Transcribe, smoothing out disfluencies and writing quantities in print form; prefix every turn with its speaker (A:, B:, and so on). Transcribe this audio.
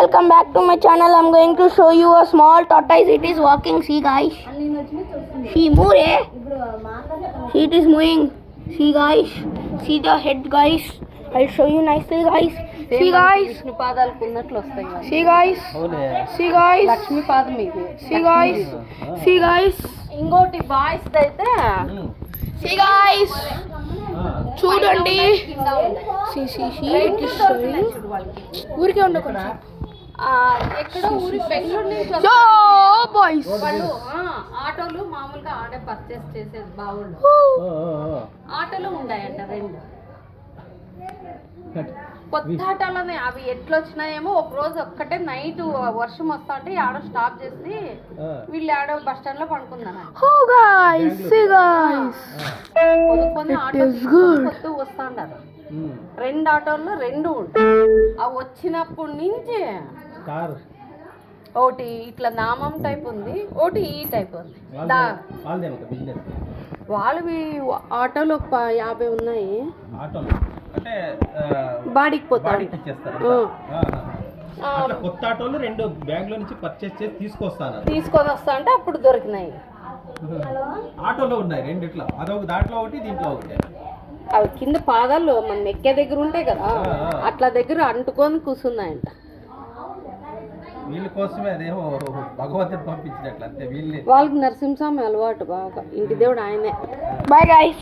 A: welcome back to my channel. I'm going to show you a small tortoise. It is walking. See guys, see move eh? See it is moving. See guys, see the head guys. I'll show you nicely guys. See guys, see guys, see guys, see guys, see guys.
B: ఇంకోటి boys అయితే
A: See guys, చూడండి. See it is showing. ఊరికే ఉండు కొంచెం.
B: ఎక్కడో ఊరి బెంగళూరు నుంచి
A: so boys
B: వాళ్ళు ఆటోలు మామూలుగా ఆడే పర్చేస్ చేసేది బావుళ్ళు ఆటోలు ఉన్నాయంట రెండు కొత్త ఆటోలనే అవి ఎట్లా వచ్చినాయేమో ఒక రోజు ఒక్కటే నైట్ వర్షం వస్తా అంటే ఆడో స్టాప్ చేసి వీళ్ళు ఆడో బస్ స్టాండ్ లో పడుకున్నారు కొన్ని కొత్త వస్తా ఉంటారు రెండు ఆటోల్లో రెండు ఉంటాయి అవి వచ్చినప్పటి నుంచి ఒకటి ఇట్లా నామం టైప్ ఉంది ఒకటి ఈ టైప్ ఉంది వాళ్ళవి ఆటోలు 50 ఉన్నాయి బాడీకి పోతాడు
C: కొత్త ఆటోలు రెండు బ్యాగ్ లో నుంచి పర్చేస్ చేసి
B: తీసుకొని వస్తా అంటే అప్పుడు దొరికినాయి
C: ఆటోలో ఉన్నాయి రెండు ఇట్లా అదొక దాంట్లో ఒకటి దీంట్లో ఒకటి
B: అవి కింద పాదాలు మన ఎక్కే దగ్గర ఉంటాయి కదా అట్లా దగ్గర అంటుకొని కూర్చున్నాయంట
C: వీళ్ళ కోసమే అదేమో భగవంతుడు పంపించినట్లు అంతే వీళ్ళే
B: వాళ్ళకి నరసింహస్వామి అలవాటు బాగా ఇంటి దేవుడు ఆయనే
A: Bye guys.